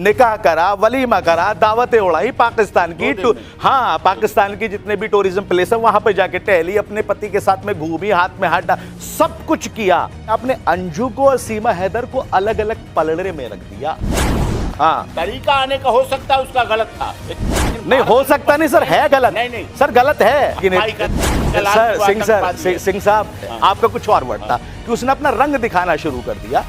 निकाह करा, वलीमा करा, दावतें उड़ाई, पाकिस्तान की हाँ पाकिस्तान की जितने भी टूरिज्म प्लेस है वहां पे जाके टहली, अपने पति के साथ में घूमी, हाथ में हाथ डाल, सब कुछ किया। आपने अंजू को और सीमा हैदर को अलग अलग पलड़े में रख दिया। हाँ, तरीका आने का हो सकता है उसका गलत था, नहीं हो सकता नहीं सर, है गलत। नहीं सर गलत है सर। सिंह साहब आपका कुछ और वर्ड था कि उसने अपना रंग दिखाना शुरू कर दिया।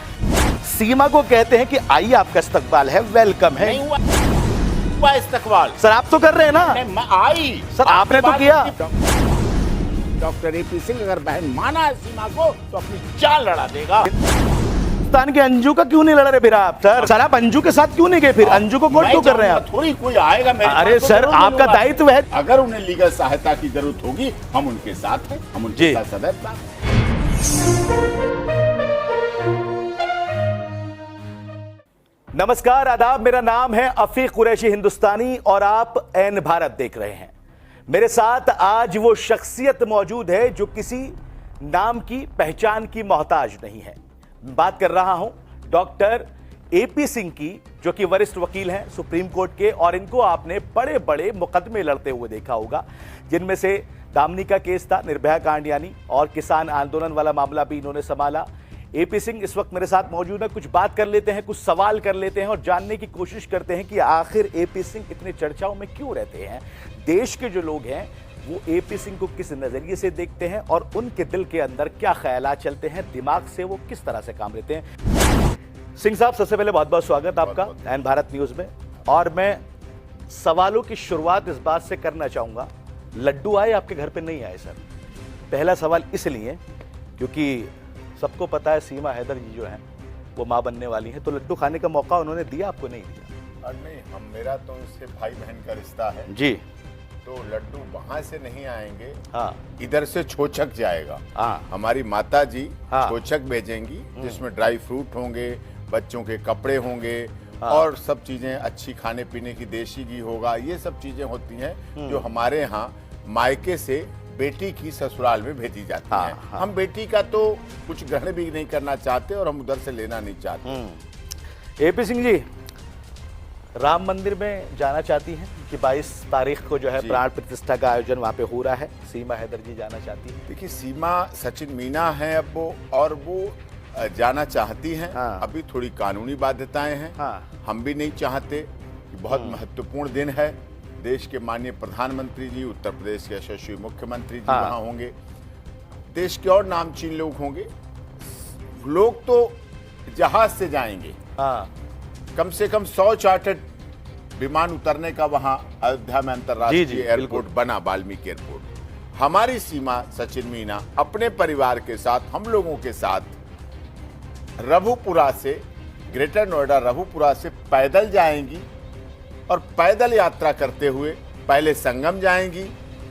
सीमा को कहते हैं कि आइए आपका इस्तकबाल है, वेलकम है। नहीं हुआ इस्तकबाल सर, आप तो कर रहे हैं ना। आई सर आपने तो किया। डॉक्टर एपी सिंह अगर बहन माना है सीमा को तो अपनी जान लड़ा देगा। पाकिस्तान के अंजू का क्यों नहीं लड़ रहे फिर आप? सर आप अंजू के साथ क्यों नहीं गए फिर? अंजू को कोर्ट क्यों कर रहे हैं आप? थोड़ी कोई आएगा मेरे अरे सर आपका दायित्व है। अगर उन्हें लीगल सहायता की जरूरत होगी हम उनके साथ हैं, हम उनके साथ सदैव साथ हैं। नमस्कार, आदाब, मेरा नाम है अफीक कुरैशी हिंदुस्तानी और आप एन भारत देख रहे हैं। मेरे साथ आज वो शख्सियत मौजूद है जो किसी नाम की पहचान की मोहताज नहीं है। बात कर रहा हूं डॉक्टर एपी सिंह की, जो कि वरिष्ठ वकील हैं सुप्रीम कोर्ट के, और इनको आपने बड़े बड़े मुकदमे लड़ते हुए देखा होगा, जिनमें से दामनी का केस था, निर्भया कांड यानी, और किसान आंदोलन वाला मामला भी इन्होंने संभाला। एपी सिंह इस वक्त मेरे साथ मौजूद है। कुछ बात कर लेते हैं, कुछ सवाल कर लेते हैं और जानने की कोशिश करते हैं कि आखिर एपी सिंह इतने चर्चाओं में क्यों रहते हैं। देश के जो लोग हैं वो एपी सिंह को किस नजरिए से देखते हैं और उनके दिल के अंदर क्या ख्यालात चलते हैं, दिमाग से वो किस तरह से काम लेते हैं। सिंह साहब, सबसे पहले बहुत बहुत स्वागत आपका एन भारत न्यूज में। और मैं सवालों की शुरुआत इस बात से करना चाहूंगा, लड्डू आए आपके घर पे? नहीं आए सर। पहला सवाल इसलिए क्योंकि सबको पता है सीमा हैदर जी जो हैं वो मां बनने वाली हैं, तो लड्डू खाने का मौका उन्होंने दिया आपको? नहीं दिया? नहीं, मेरा तो उससे भाई बहन का रिश्ता है जी, तो लड्डू वहां से नहीं आएंगे। हाँ, इधर से छोचक जाएगा। हाँ, हमारी माता जी हाँ, छोचक भेजेंगी जिसमें ड्राई फ्रूट होंगे, बच्चों के कपड़े होंगे, हाँ, और सब चीजें अच्छी, खाने पीने की, देसी घी होगा। ये सब चीजें होती हैं जो हमारे यहाँ मायके से बेटी की ससुराल में भेजी जाती हाँ, हैं। हाँ। हम बेटी का तो कुछ ग्रहण भी नहीं करना चाहते और हम उधर से लेना नहीं चाहते। एपी सिंह जी, राम मंदिर में जाना चाहती हैं कि 22 तारीख को जो है प्राण प्रतिष्ठा का आयोजन वहां पे हो रहा है, सीमा हैदर जी जाना चाहती हैं? देखिए, सीमा सचिन मीना है अब वो, और वो जाना चाहती हैं। हाँ। अभी थोड़ी कानूनी बाध्यताएं हैं। हाँ। हम भी नहीं चाहते कि बहुत महत्वपूर्ण दिन है। देश के माननीय प्रधानमंत्री जी, उत्तर प्रदेश के यशस्वी मुख्यमंत्री जी वहाँ होंगे, देश के और नामचीन लोग होंगे। लोग तो जहाज से जाएंगे, हाँ, कम से कम 100 चार्टर्ड विमान उतरने का वहाँ अयोध्या में अंतर्राष्ट्रीय एयरपोर्ट बना, वाल्मीकि एयरपोर्ट। हमारी सीमा सचिन मीना अपने परिवार के साथ, हम लोगों के साथ रघुपुरा से, ग्रेटर नोएडा रघुपुरा से पैदल जाएंगी और पैदल यात्रा करते हुए पहले संगम जाएंगी,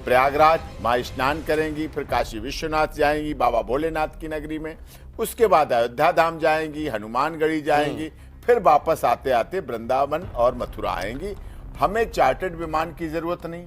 प्रयागराज मां स्नान करेंगी, फिर काशी विश्वनाथ जाएंगी, बाबा भोलेनाथ की नगरी में, उसके बाद अयोध्या धाम जाएंगी, हनुमानगढ़ी जाएंगी, फिर वापस आते आते वृंदावन और मथुरा आएंगी। हमें चार्टर्ड विमान की जरूरत नहीं,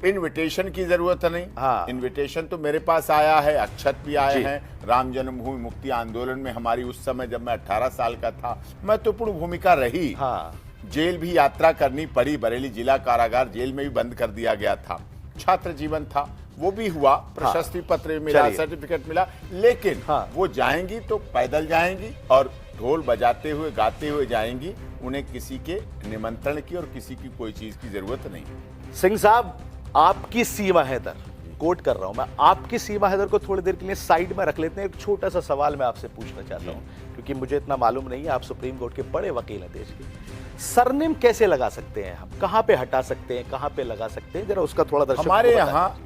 इनविटेशन की जरूरत नहीं। हाँ। इनविटेशन तो मेरे पास आया है, अक्षत भी आए हैं। राम जन्मभूमि मुक्ति आंदोलन में हमारी उस समय जब मैं 18 साल का था, महत्वपूर्ण भूमिका रही। हाँ, जेल भी यात्रा करनी पड़ी, बरेली जिला कारागार जेल में भी बंद कर दिया गया था। छात्र जीवन था, वो भी हुआ, प्रशस्ति पत्र मिला, सर्टिफिकेट मिला। लेकिन वो जाएंगी तो पैदल जाएंगी और ढोल बजाते हुए, गाते हुए जाएंगी। उन्हें किसी के निमंत्रण की और किसी की कोई चीज की जरूरत नहीं। सिंह साहब, आपकी सीमा हैदर, कोट कर रहा हूं मैं, आपकी सीमा हैदर को थोड़ी देर के लिए साइड में रख लेते हैं। एक छोटा सा सवाल मैं आपसे पूछना चाहता हूं, क्योंकि मुझे इतना मालूम नहीं है, आप सुप्रीम कोर्ट के बड़े वकील हैं देश के। सरनेम कैसे लगा सकते हैं हम? कहां पे हटा सकते हैं, कहां पे लगा सकते हैं? जरा उसका थोड़ा दर्शक हमारे यहाँ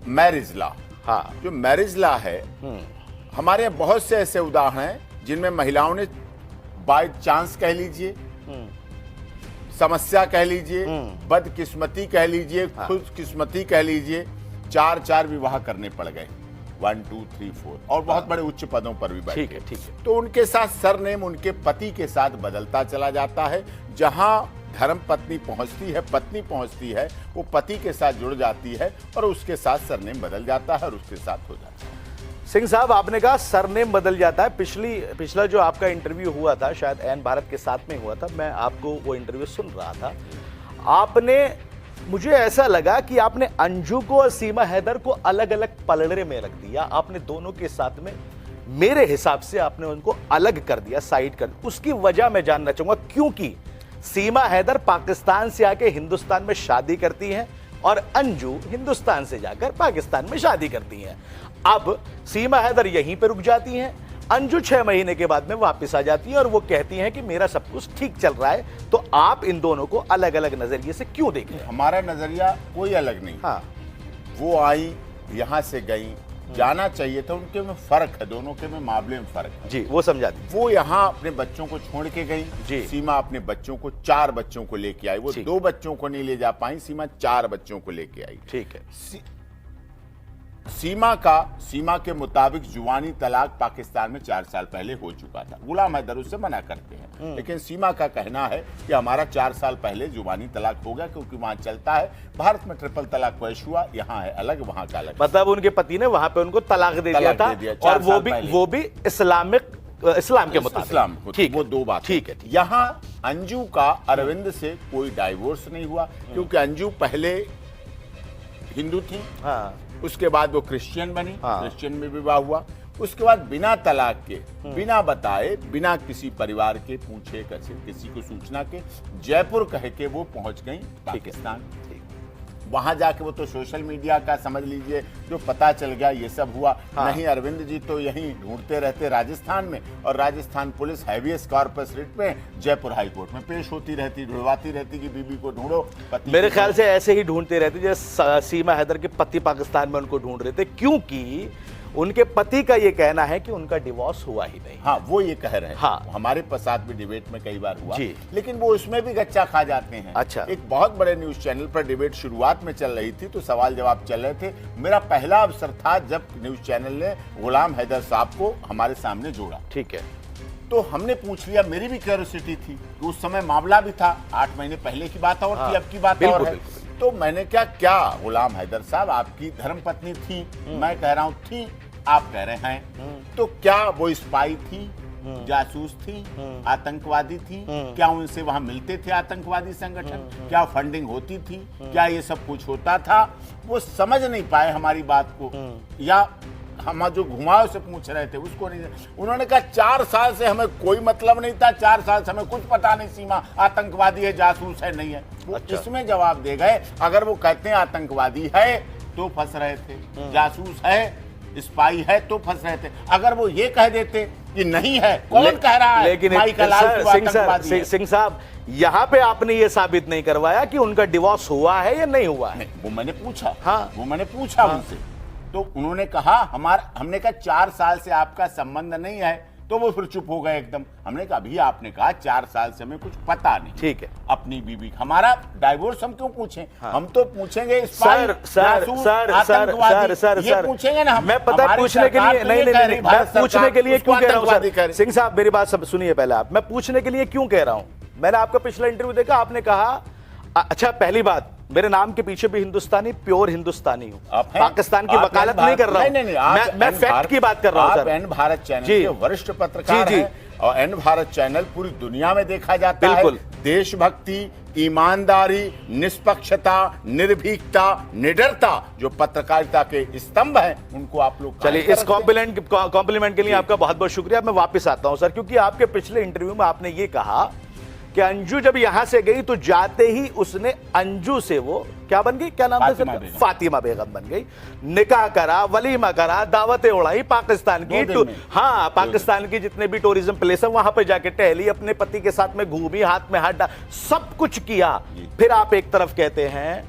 मैरिज लॉ, हाँ, जो मैरिज लॉ है, हमारे यहाँ बहुत से ऐसे उदाहरण हैं जिनमें महिलाओं ने बाय चांस कह लीजिए, समस्या कह लीजिए, बदकिस्मती कह लीजिए, खुशकिस्मती कह लीजिए, 4 विवाह करने पड़ गए, 1 2 3 4, और बहुत बड़े उच्च पदों पर भी बैठे। ठीक है। तो उनके साथ सरनेम उनके पति के साथ बदलता चला जाता है। जहां धर्म पत्नी पहुंचती है, पत्नी पहुंचती है, वो पति के साथ जुड़ जाती है और उसके साथ सरनेम बदल जाता है और उसके साथ हो जाता है। सिंह साहब, आपने कहा सरनेम बदल जाता है। पिछला जो आपका इंटरव्यू हुआ था, शायद एन भारत के साथ में हुआ था, मैं आपको वो इंटरव्यू सुन रहा था। आपने, मुझे ऐसा लगा कि आपने अंजू को और सीमा हैदर को अलग अलग पलड़े में रख दिया। आपने दोनों के साथ में, मेरे हिसाब से आपने उनको अलग कर दिया, साइड कर दिया। उसकी वजह मैं जानना चाहूंगा, क्योंकि सीमा हैदर पाकिस्तान से आके हिंदुस्तान में शादी करती हैं और अंजू हिंदुस्तान से जाकर पाकिस्तान में शादी करती हैं। अब सीमा हैदर यहीं पे रुक जाती हैं, अंजू 6 महीने के बाद में वापस आ जाती है और वो कहती हैं कि मेरा सब कुछ ठीक चल रहा है। तो आप इन दोनों को अलग अलग नजरिए से क्यों देख रहे हैं? हमारा नजरिया कोई अलग नहीं। हाँ, वो आई, यहां से गई, जाना चाहिए था, उनके में फर्क है, दोनों के में मामले में फर्क है जी, वो समझा दी। वो यहाँ अपने बच्चों को छोड़ के गई जी। सीमा अपने बच्चों को, 4 बच्चों को लेके आई। वो 2 बच्चों को नहीं ले जा पाई, सीमा 4 बच्चों को लेके आई। ठीक है। सीमा के मुताबिक जुबानी तलाक पाकिस्तान में 4 साल पहले हो चुका था। गुलाम हैदर उससे मना करते हैं, लेकिन सीमा का कहना है कि हमारा 4 साल पहले जुबानी तलाक हो गया, क्योंकि वहां चलता है। भारत में ट्रिपल तलाक पेश हुआ, यहाँ है अलग, वहां का अलग। मतलब उनके पति ने वहां पे उनको तलाक दे दिया था, और वो भी इस्लाम के मुताबिक। इस्लाम, ठीक, वो 2 बात। ठीक है। यहाँ अंजू का अरविंद से कोई डाइवोर्स नहीं हुआ, क्योंकि अंजू पहले हिंदू थी, हाँ, उसके बाद वो क्रिश्चियन बनी, हाँ। क्रिश्चियन में विवाह हुआ। उसके बाद बिना तलाक के, बिना बताए, बिना किसी परिवार के पूछे, किसी को सूचना के, जयपुर कह के वो पहुंच गई पाकिस्तान। वहां जाके वो तो सोशल मीडिया का समझ लीजिए जो पता चल गया, ये सब हुआ। हाँ। नहीं, अरविंद जी तो यहीं ढूंढते रहते राजस्थान में, और Rajasthan police habeas corpus writ में जयपुर हाई कोर्ट में पेश होती रहती, ढूंढवाती रहती कि बीबी को ढूंढो, पति। मेरे ख्याल से ऐसे ही ढूंढते रहते जैसे सीमा हैदर के पति पाकिस्तान में उनको ढूंढ रहे थे, क्योंकि उनके पति का ये कहना है कि उनका डिवोर्स हुआ ही नहीं। हाँ, वो ये कह रहे हैं। हाँ। हमारे साथ भी डिबेट में कई बार हुआ जी। लेकिन वो उसमें भी गच्चा खा जाते हैं। अच्छा। एक बहुत बड़े न्यूज चैनल पर डिबेट शुरुआत में चल रही थी, तो सवाल जवाब चल रहे थे। मेरा पहला अवसर था जब न्यूज चैनल ने गुलाम हैदर साहब को हमारे सामने जोड़ा। ठीक है। तो हमने पूछ लिया, मेरी भी क्यूरियोसिटी थी, उस समय मामला भी था, 8 महीने पहले की बात और थी, अब की बात और है। तो मैंने क्या गुलाम हैदर साहब आपकी धर्मपत्नी थी? मैं कह रहा हूँ थी, आप कह रहे हैं। तो क्या वो स्पाई थी, जासूस थी, आतंकवादी थी? क्या उनसे वहां मिलते थे आतंकवादी संगठन? क्या फंडिंग होती थी? क्या ये सब कुछ होता था? वो समझ नहीं पाए हमारी बात को, या हम जो घुमाव से पूछ रहे थे उसको नहीं। उन्होंने कहा 4 साल से हमें कोई मतलब नहीं था, 4 साल से हमें कुछ पता नहीं सीमा आतंकवादी है, जासूस है, नहीं है। वो इसमें जवाब दे गए, अगर वो कहते हैं आतंकवादी है तो फंस रहे थे, जासूस है, स्पाई है तो फंस रहे थे। अगर वो ये कह देते कि नहीं है, कौन कह रहा है? लेकिन सिंह साहब, यहाँ पे आपने ये साबित नहीं करवाया कि उनका डिवोर्स हुआ है या नहीं हुआ है। वो मैंने पूछा। हाँ, वो मैंने पूछा उनसे, तो उन्होंने कहा हमने कहा 4 साल से आपका संबंध नहीं है, तो वो फिर चुप हो गए एकदम। हमने कहा अभी आपने कहा 4 साल से हमें कुछ पता नहीं। ठीक है। अपनी बीवी, हमारा डाइवोर्स हम क्यों पूछें? हाँ। हम तो पूछेंगे सर पूछेंगे ना। मैं पता है पूछने के लिए नहीं, मैं पूछने के लिए क्यों कह रहा हूँ सिंह साहब, मेरी बात सब सुनिए पहले आप। मैं पूछने के लिए क्यों कह रहा हूँ, मैंने आपका पिछला इंटरव्यू देखा, आपने कहा, अच्छा पहली बात, मेरे नाम के पीछे भी हिंदुस्तानी, प्योर हिंदुस्तानी हूँ, पाकिस्तान की वकालत नहीं कर रहा हूँ, मैं फैक्ट की बात कर रहा हूँ। आप एन भारत चैनल के वरिष्ठ पत्रकार हैं, और एन भारत चैनल पूरी दुनिया में देखा जाता है। देशभक्ति, ईमानदारी, निष्पक्षता, निर्भीकता, निडरता जो पत्रकारिता के स्तंभ हैं, उनको आप लोग। चलिए, इस कॉम्प्लीमेंट के लिए आपका बहुत बहुत शुक्रिया। मैं वापस आता हूं सर, क्योंकि आपके पिछले इंटरव्यू में आपने ये कहा कि अंजू जब यहां से गई तो जाते ही उसने अंजू से वो क्या बन गई, क्या नाम था सर? फातिमा बेगम बन गई, निकाह करा, वलीमा करा, दावतें उड़ाई, पाकिस्तान की हाँ पाकिस्तान की जितने भी टूरिज्म प्लेस है वहां पे जाके टहली, अपने पति के साथ में घूमी, हाथ में हाथ डाल, सब कुछ किया। फिर आप एक तरफ कहते हैं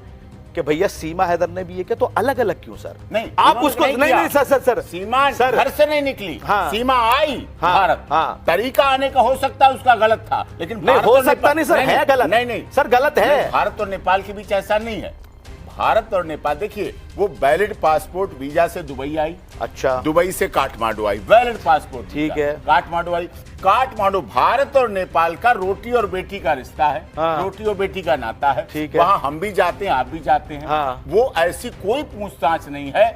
कि भैया सीमा हैदर ने भी ये किया, तो अलग अलग क्यों सर? नहीं, आप उसको नहीं सर सीमा घर से नहीं निकली। हाँ, सीमा आई भारत। हाँ, तरीका आने का हो सकता है उसका गलत था, लेकिन नहीं हो सकता नहीं सर, है गलत। नहीं सर, गलत है। भारत और नेपाल के बीच ऐसा नहीं है। भारत और नेपाल, देखिए, वो वैलिड पासपोर्ट वीजा से दुबई आई। अच्छा। दुबई से काठमांडू आई, वैलिड पासपोर्ट। ठीक है। काठमांडू आई। काठमांडू, भारत और नेपाल का रोटी और बेटी का रिश्ता है। हाँ। रोटी और बेटी का नाता है। ठीक है। वहां हम भी जाते हैं, आप भी जाते हैं। हाँ। वो ऐसी कोई पूछताछ नहीं है।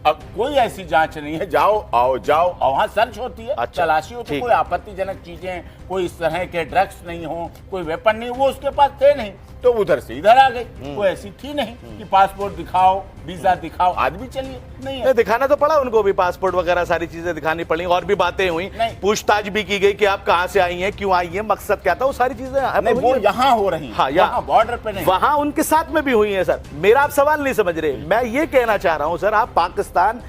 अब कोई ऐसी जांच नहीं है, जाओ आओ जाओ और वहाँ सर्च होती है, अच्छा, तलाशी होती है, ठीक। कोई आपत्तिजनक चीजें, कोई इस तरह के ड्रग्स नहीं हो, कोई वेपन नहीं, वो उसके पास थे नहीं, तो उधर से इधर आ गई। कोई ऐसी थी नहीं कि पासपोर्ट दिखाओ, वीजा दिखाओ, आदमी चलिए, नहीं है। दिखाना तो पड़ा उनको भी, पासपोर्ट वगैरह सारी चीजें दिखानी पड़ी, और भी बातें हुई, नहीं। पूछताछ भी की गई कि आप कहाँ से आई हैं, क्यों आई हैं, मकसद क्या था, वो सारी चीजें नहीं, वो यहाँ हो रही, हाँ, यहाँ बॉर्डर पे नहीं, वहां उनके साथ में भी हुई है सर। मेरा आप सवाल नहीं समझ रहे, मैं ये कहना चाह रहा हूं सर, आप पाकिस्तान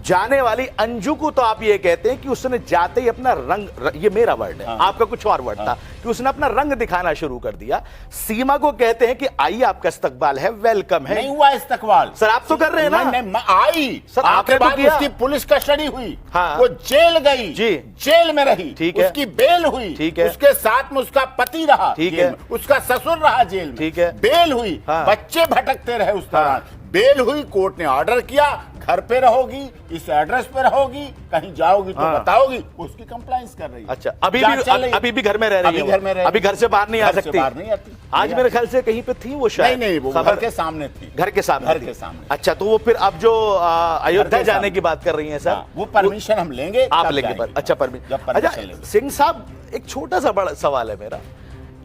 जाने वाली अंजू को तो आप ये कहते हैं कि उसने जाते ही अपना रंग, ये मेरा वर्ड है, हाँ। आपका कुछ और वर्ड था, कि उसने अपना रंग दिखाना शुरू कर दिया। सीमा को कहते हैं कि आइए आपका इस्तकबाल है, वेलकम है। नहीं हुआ इस्तकबाल सर आप तो कर रहे हैं ना। नहीं, आई सर, आपके आपने तो बाद किया। उसकी पुलिस कस्टडी हुई, हाँ। वो जेल गई, जी। जेल में रही, ठीक है। उसकी बेल हुई, ठीक है। उसके साथ में उसका पति रहा, ठीक जेल है। में, उसका ससुर रहा जेल में, ठीक है। बेल हुई, हाँ। बच्चे भटकते रहे उस दौरान, हाँ। बेल हुई, कोर्ट ने ऑर्डर किया, घर पे रहोगी, इस एड्रेस पे रहोगी, कहीं जाओगी तो हाँ। बताओगी, उसकी कंप्लाइंस कर रही है। अच्छा, अभी भी घर में रह रही है, अभी घर में रह रही, अभी घर से बाहर नहीं आ घर से सकती, बाहर नहीं आती। आज मेरे ख्याल से कहीं पे थी वो शायद, नहीं, वो खबर घर के सामने थी, घर के सामने घर थी। के सामने। अच्छा, तो वो फिर अब जो अयोध्या के जाने सामने। की बात कर रही हैं सर, हाँ, वो परमिशन हम लेंगे, आप तब लेंगे जाएंगे। अच्छा परमिशन। जब परमिशन अच्छा लेंगे। सिंह साहब, एक छोटा सा बड़ा सवाल है मेरा,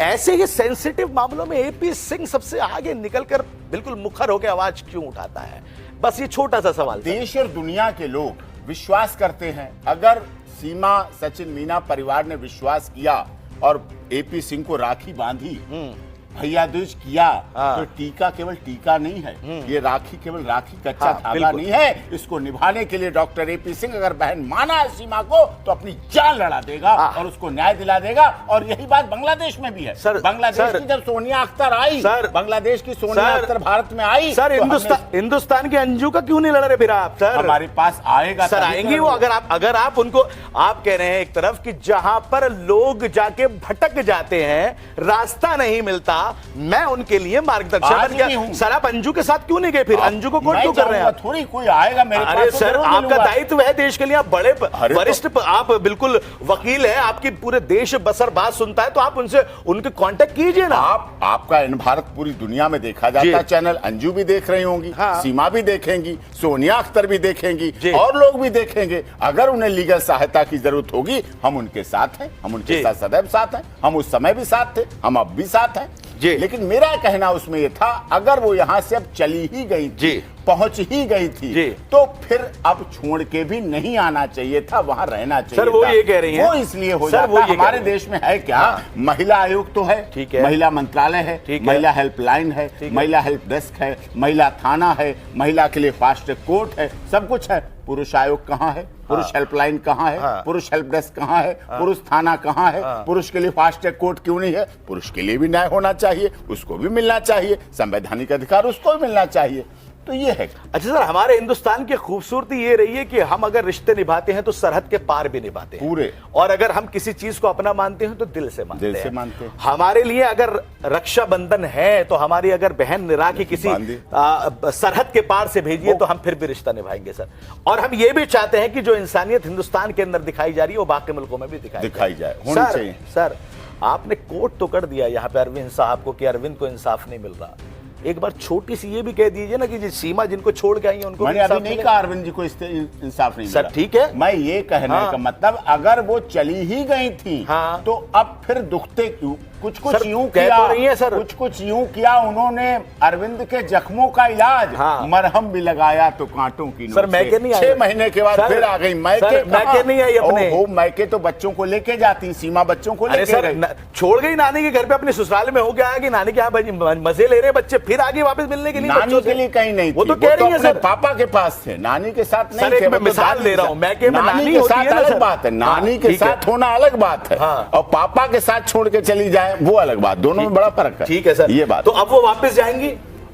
ऐसे ही सेंसिटिव मामलों में एपी सिंह सबसे आगे निकलकर बिल्कुल मुखर होकर आवाज क्यों उठाता है? बस ये छोटा सा सवाल। देश और दुनिया के लोग विश्वास करते हैं, अगर सीमा सचिन मीना परिवार ने विश्वास किया और एपी सिंह को राखी बांधी, भैया दूज किया, हाँ। तो टीका केवल टीका नहीं है, ये राखी केवल राखी कच्चा हाँ, धागा बिल्कुल। नहीं है। इसको निभाने के लिए डॉक्टर एपी सिंह अगर बहन माना है सीमा को, तो अपनी जान लड़ा देगा हाँ। और उसको न्याय दिला देगा। और यही बात बांग्लादेश में भी है। सर, बांग्लादेश सर, की जब सोनिया अख्तर आई, सर, बांग्लादेश की सोनिया सर, अख्तर भारत में आई, सर, तो हिंदुस्तान के अंजू का क्यों नहीं लड़ रहे फिर आप सर? हमारे पास आएगा, सर तभी आएंगी वो, अगर आप उनको, आप कह रहे हैं एक तरफ कि जहां पर लोग जाके भटक जाते हैं, रास्ता नहीं मिलता, मैं उनके लिए मार्गदर्शक आज बन गया। भी हूं। सर आप अंजू के साथ क्यों नहीं गए फिर? अंजू को कौन मैं क्यों कर रहे हैं आप? थोड़ी कोई आएगा मेरे अरे पास, तो सर, जरूर आपका मिलूंगा। दायित्व है देश के लिए, आप बड़े अरे वरिष्ठ, आप बिल्कुल वकील है, आपकी पूरे देश बसर बात सुनता है, तो आप उनसे उनके कांटेक्ट कीजिए ना। आपका इन भारत पूरी दुनिया में देखा जाता है चैनल, अंजू भी देख रही होंगी, हाँ। सीमा भी देखेंगी, सोनिया अख्तर भी देखेंगी, जी। और लोग भी देखेंगे। अगर उन्हें लीगल सहायता की जरूरत होगी, हम उनके साथ हैं, हम उनके जी। साथ सदैव साथ हैं, हम उस समय भी साथ थे, हम अब भी साथ हैं। जी। लेकिन मेरा कहना उसमें यह था, अगर वो यहां से अब चली ही गई थी, जी। पहुंच ही गई थी, जी। तो फिर अब छोड़ के भी नहीं आना चाहिए था, वहां रहना चाहिए सर, वो था। ये कह रही हैं। वो इसलिए हो सर, वो जाता। ये कह हमारे रही हैं। देश में है क्या, हाँ। महिला आयोग तो है, ठीक है। महिला मंत्रालय है, ठीक है। महिला हेल्पलाइन है, ठीक है। महिला हेल्प डेस्क है, महिला थाना है, महिला के लिए फास्ट कोर्ट है, सब कुछ है। पुरुष आयोग कहाँ है? पुरुष हेल्पलाइन कहाँ है? हाँ। पुरुष हेल्प डेस्क कहाँ है? पुरुष थाना कहाँ है? पुरुष के लिए फास्ट ट्रैक कोर्ट क्यों नहीं है? पुरुष के लिए भी न्याय होना चाहिए, उसको भी मिलना चाहिए, संवैधानिक अधिकार उसको भी मिलना चाहिए। तो ये है। अच्छा सर, हमारे हिंदुस्तान की खूबसूरती ये रही है कि हम अगर रिश्ते निभाते हैं तो सरहद के पार भी निभाते हैं पूरे। और अगर हम किसी चीज को अपना मानते हैं तो दिल से मानते दिल से हैं। मानते हैं। हमारे लिए अगर रक्षाबंधन है तो हमारी अगर बहन निराकी किसी बांधी। सरहद के पार से भेजिए तो हम फिर भी रिश्ता निभाएंगे सर। और हम ये भी चाहते हैं कि जो इंसानियत हिंदुस्तान के अंदर दिखाई जा रही है वो बाकी मुल्कों में भी दिखाई जाए, होनी चाहिए। सर आपने कोट तो कर दिया यहाँ पे अरविंद साहब को कि अरविंद को इंसाफ नहीं मिल रहा, एक बार छोटी सी ये भी कह दीजिए ना कि जी सीमा जिनको छोड़ के आई है उनको मैंने अभी नहीं कहा अरविंद जी को इंसाफ नहीं सर, मिला। ठीक है। मैं ये कहने हाँ। का मतलब, अगर वो चली ही गई थी, हाँ। तो अब फिर दुखते क्यों? कुछ कुछ सर, यूं कह किया, तो रही है सर। कुछ कुछ यूं किया उन्होंने, अरविंद के जख्मों का इलाज, हाँ। मरहम भी लगाया तो कांटों की नोक सर, से। मैके नहीं आई। 6 महीने के बाद सर, फिर आ गई। सर, मैके नहीं आई अपने। मैके तो बच्चों को लेके जाती, सीमा बच्चों को अरे लेके सर, गई। छोड़ गई नानी के घर पे, अपने ससुराल में हो गया है कि नानी के यहाँ मजे ले रहे बच्चे, फिर आगे वापस मिलने के लिए नानी बच्चों से। के लिए कहीं नहीं वो थी, तो कह रही है अपने सर। पापा के पास थे, नानी के साथ नहीं सर, एक थे। मैं वो तो मिसाल दादी दे के रहा साथ। हूं, मैके में नानी के होती साथ है ना अलग सर। बात है, नानी हाँ, के ठीक है। साथ होना अलग बात है, हाँ। और पापा के साथ छोड़ के चली जाए वो अलग बात, दोनों में बड़ा फर्क है। ठीक है सर, ये बात। तो अब वो वापस जाएंगी?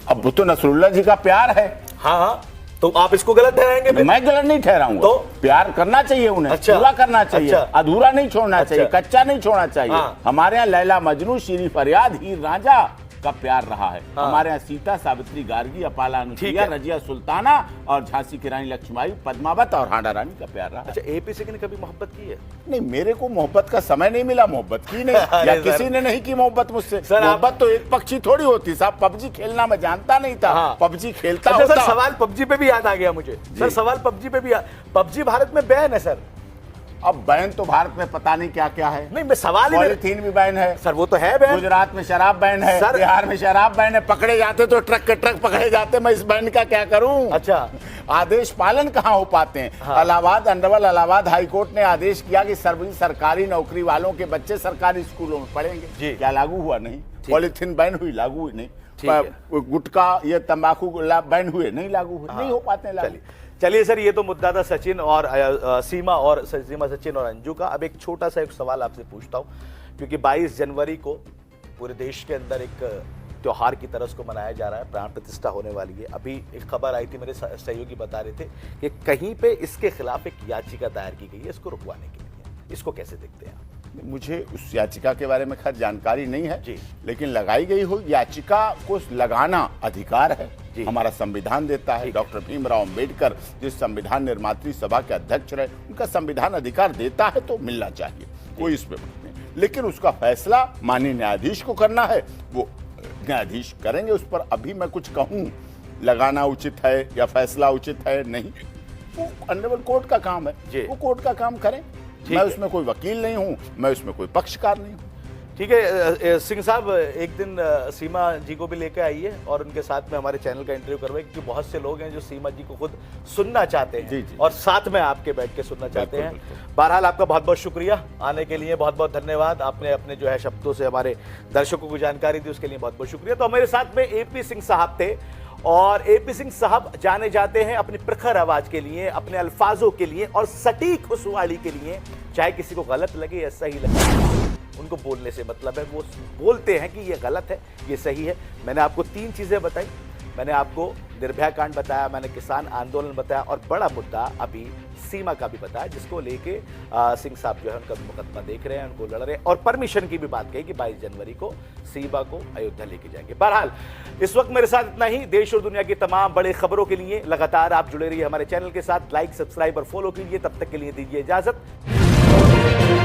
अब वो तो नसरुल्लाह जी का प्यार है। हाँ हाँ, तो आप इसको गलत ठहराएंगे फिर? मैं गलत नहीं ठहराऊंगा। तो प्यार करना चाहिए उन्हें, अच्छा। पूरा करना चाहिए, अच्छा। अधूरा नहीं छोड़ना चाहिए, अच्छा। कच्चा नहीं छोड़ना चाहिए। हाँ। हमारे यहाँ लैला मजनू, शीरी फरियाद, हीर रांझा, का प्यार रहा है। हमारे यहाँ सीता, सावित्री, गार्गी, अपाला, अनुसुईया, रजिया सुल्ताना और झांसी की रानी लक्ष्मीबाई, पद्मावत और हांडा रानी का प्यार रहा। अच्छा, एपी सिंह ने कभी मोहब्बत की है? नहीं, मेरे को मोहब्बत का समय नहीं मिला, मोहब्बत की नहीं या किसी ने नहीं की मोहब्बत मुझसे। मोहब्बत तो एक पक्षी थोड़ी होती साहब। पबजी खेलना मैं जानता नहीं था, पबजी खेलता होता। सर, सवाल पबजी पे भी याद आ गया मुझे सर, सवाल पबजी पे भी। पबजी भारत में बैन है सर। अब बैन तो भारत में पता नहीं क्या क्या है। नहीं, मैं सवाल पॉलीथीन भी बैन है सर, वो तो है बैन। गुजरात में शराब बैन है, बिहार में शराब बैन है। पकड़े जाते तो ट्रक के ट्रक पकड़े जाते, मैं इस बैन का क्या करूं? अच्छा, आदेश पालन कहाँ हो पाते हैं? Allahabad underworld Allahabad high court ने आदेश किया कि सभी सरकारी नौकरी वालों के बच्चे सरकारी स्कूलों में पढ़ेंगे। क्या लागू हुआ? नहीं। पॉलीथीन बैन हुई, लागू हुई नहीं। गुटखा, ये तंबाकू बैन हुए, नहीं लागू हुए, नहीं हो पाते हैं लागू। चलिए सर, ये तो मुद्दा था सचिन और सीमा सचिन और अंजू का। अब एक छोटा सा एक सवाल आपसे पूछता हूँ, क्योंकि 22 जनवरी को पूरे देश के अंदर एक त्योहार की तरह उसको मनाया जा रहा है, प्राण प्रतिष्ठा होने वाली है। अभी एक खबर आई थी, मेरे सहयोगी बता रहे थे कि कहीं पे इसके खिलाफ एक याचिका दायर की गई है इसको रुकवाने के लिए। इसको कैसे देखते हैं आप? मुझे उस याचिका के बारे में खैर जानकारी नहीं है जी, लेकिन लगाई गई हो याचिका को लगाना अधिकार है, हमारा संविधान देता है। डॉक्टर भीमराव अंबेडकर जिस संविधान निर्मात्री सभा के अध्यक्ष रहे, उनका संविधान अधिकार देता है तो मिलना चाहिए, कोई इसमें बात नहीं। लेकिन उसका फैसला माननीय न्यायाधीश को करना है, वो न्यायाधीश करेंगे। उस पर अभी मैं कुछ कहूँ लगाना उचित है या फैसला उचित है नहीं, वो अंडरवर्ल्ड कोर्ट का काम है, वो कोर्ट का काम करें। मैं उसमें कोई वकील नहीं हूं, मैं उसमें कोई पक्षकार नहीं हूं। ठीक है सिंह साहब, एक दिन सीमा जी को भी लेकर आइए और उनके साथ में हमारे चैनल का इंटरव्यू करवाइए, क्योंकि बहुत से लोग हैं जो सीमा जी को खुद सुनना चाहते हैं और साथ में आपके बैठ के सुनना चाहते हैं। बहरहाल आपका बहुत बहुत शुक्रिया आने के लिए, बहुत बहुत धन्यवाद। आपने अपने जो है शब्दों से हमारे दर्शकों को जानकारी दी, उसके लिए बहुत बहुत शुक्रिया। तो मेरे साथ में एपी सिंह साहब थे और एपी सिंह साहब जाने जाते हैं अपनी प्रखर आवाज के लिए, अपने अल्फाजों के लिए और सटीक खुशवाड़ी के लिए। चाहे किसी को गलत लगे या सही लगे, उनको बोलने से मतलब है, वो बोलते हैं कि ये गलत है, ये सही है। मैंने आपको 3 चीजें बताई। मैंने आपको निर्भया कांड बताया, मैंने किसान आंदोलन बताया और बड़ा मुद्दा अभी सीमा का भी बताया, जिसको लेके सिंह साहब जो है उनका मुकदमा देख रहे हैं, उनको लड़ रहे हैं और परमिशन की भी बात कही कि 22 जनवरी को सीमा को अयोध्या लेके जाएंगे। बहरहाल इस वक्त मेरे साथ इतना ही। देश और दुनिया की तमाम बड़ी खबरों के लिए लगातार आप जुड़े रहिए हमारे चैनल के साथ। लाइक, सब्सक्राइब और फॉलो कीजिए। तब तक के लिए दीजिए इजाजत।